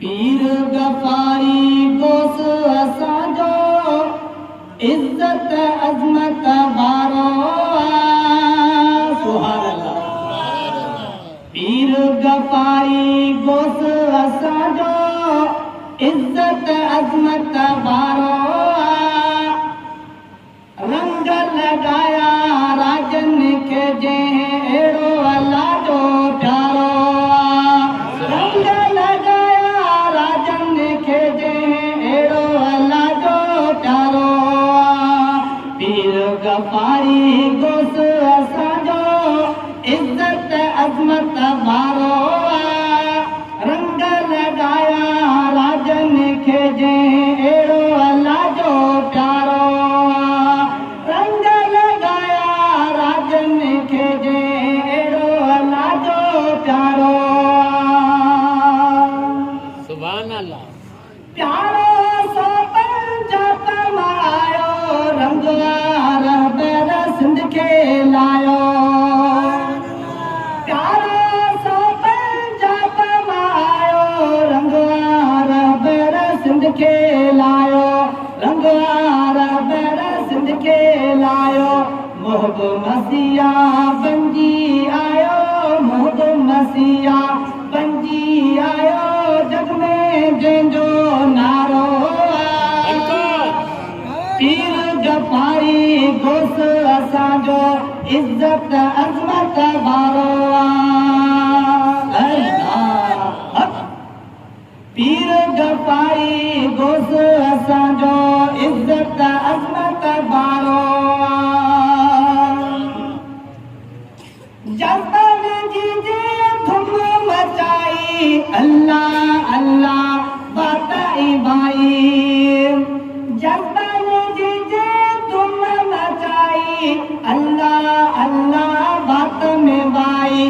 पीर गफारी गोस असांजो इज्जत अज़मत वारो सुभान अल्लाह। पीर गफारी गोस असांजो इज्जत अज़मत वारो रंग लगाया राजन के जे एड़ो अल्लाह जो प्यारो रंग लगाया राजन के जे एड़ो अल्लाह जो प्यारो पीर गफारी गोस असांजो इज्जत अज़मत वारो रंग लगाया राजन के जे एड़ो अल्लाह जो प्यारो रंग लगाया राजन के जे एड़ो अल्लाह जो प्यारो सुभान अल्लाह। प्यारो सो पंजाब मायो रंग रहबर सिंध के लायो प्यारो सो पंजाब मायो रंग रहबर सिंध के लायो रंग रहबर सिंध के लायो मोहब मसीहा बंजी आयो मोहब मसीहा बंजी आयो जग में जंहिंजो नारो पीर गफारी गोस असांजो इज्जत अज़मत वारो पीर गफारी गोस असांजो इज्जत अज़मत वारो जज़्बन जी जे धुम मचाई अल्लाह अल्लाह बाताई भाई जज़्बन जी जे धुम मचाई अल्लाह अल्लाह बात में भाई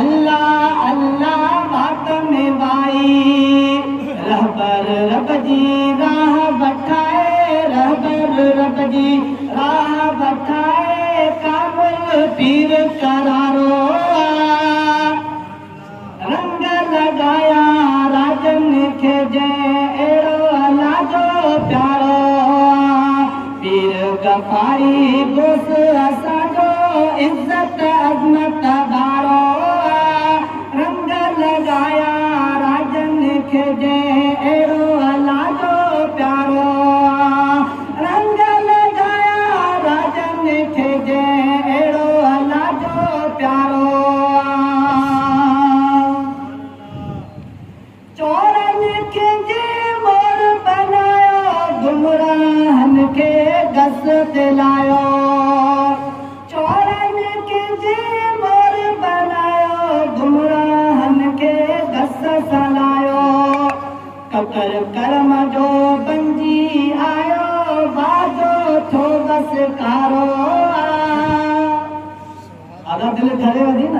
अल्लाह अल्लाह बात में भाई रहबर रब जी राह बठाए रहबर रब जी राह बठाए काबुल पीर करारो रंग लगाया राजन के जे एड़ो अल्लाह जो प्यारो पीर गफारी गोस असांजो इज्जत अज़मत वारो रंग लगाया राजन के जे एड़ो अल्लाह जो प्यारो रंग लगाया राजन के जे एड़ो अल्लाह जो प्यारो चोरन के जे मोर बनायो गुमराहन के गस दिलायो चोरन के जे मोर बनायो गुमराहन के गस सलायो ककर करम जो बंजी आयो बाजो थो बस कारो आधा दिल घरे वधी न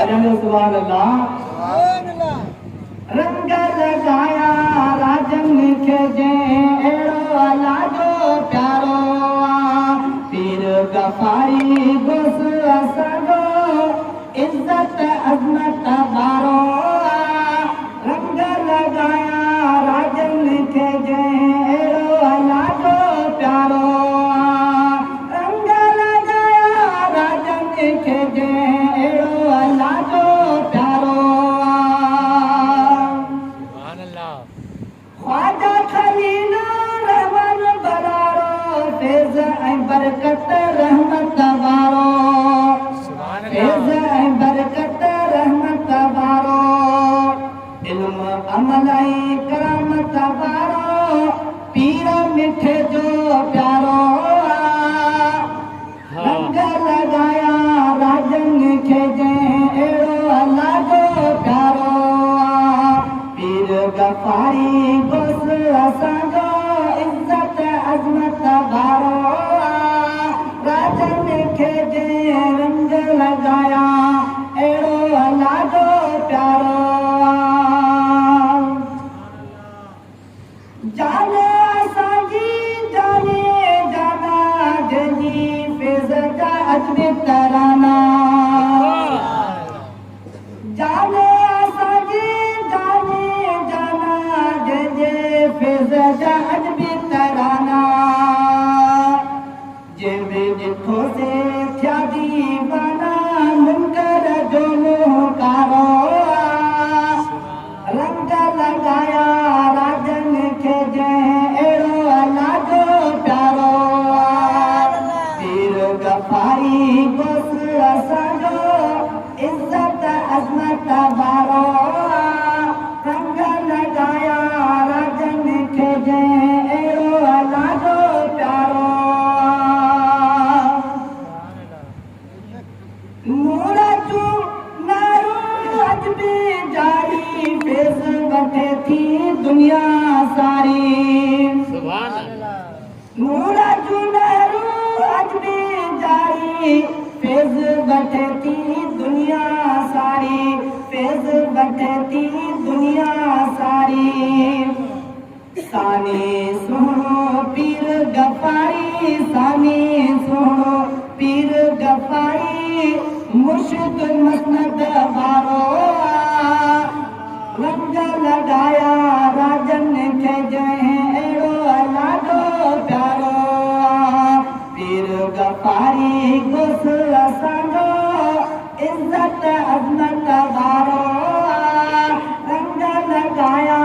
अरे सुभान अल्लाह रंग लगाया राजन के जे एड़ो अल्लाह जो प्यारो पीर गफारी गोस असांजो इज्जत अज़मत वारो रंग लगाया राजन के जे एड़ो अल्लाह जो प्यारो रंग लगाया राजन के जे एड़ो अल्लाह जो प्यारो सुभान अल्लाह। ख्वाजा खलील रहमान बरारो फैज़ ऐं बरकत रहमत वारो सुभान फैज़ अल्लाह। ऐं बरकत रहमत वारो इल्म अमल ऐं करामत वारो पीर मिठे जो प्यारो रंग लगाया राजन के जे एड़ो अल्लाह जो प्यारो पीर गफारी गोस असांजो इज्जत अज़मत वारो राजन के जे रंग लगाया एड़ो अल्लाह जो प्यारो जा अजबी तराना जंहिं ॾिठो से थिया दीवाना मुनकर जो मुकारो रंग लगाया राजन खे जंहिं अहिड़ो लाॻो प्यारो पीर गफ़ारी बस असांजो इज़त अज़मत वारो रंग लगाया राजन खे जंहिं अहिड़ो लाॻो प्यारो नूर जूं नारूं अजबी जारी फेस वठे थी दुनिया सारी सुभान अल्लाह नूर जूं नारूं अजबी जारी फेस वठे थी दुनिया सारी फेस वठे थी दुनिया सारी सानी सुनो पीर गफ़ारी सानी सुनो पीर गफ़ारी मुर्शिद मसनद वारो रंग लगाया राजन खे जंहिं अहिड़ो लाॻो प्यारो पीर गफ़ारी गुस असांजो इज़त अज़मत वारो रंग लगाया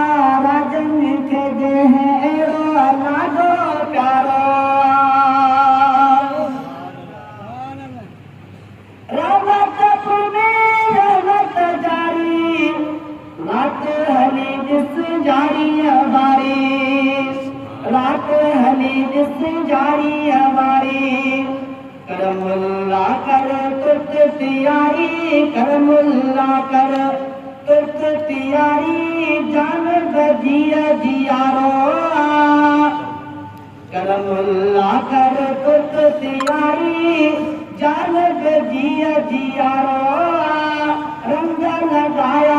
राजन खे जंहिं अहिड़ो लाॻो प्यारो रहमत में रहमत जारी रात हली ॾिस जारी वारी रात हली ॾिस जारी वारी करमुल्ला कर तुत तियारी करमुल्ला कर तुत तियारी जान बजिया जियारो करमुल्ला कर तुत तियारी जान बजिया जियारो रंग लगाया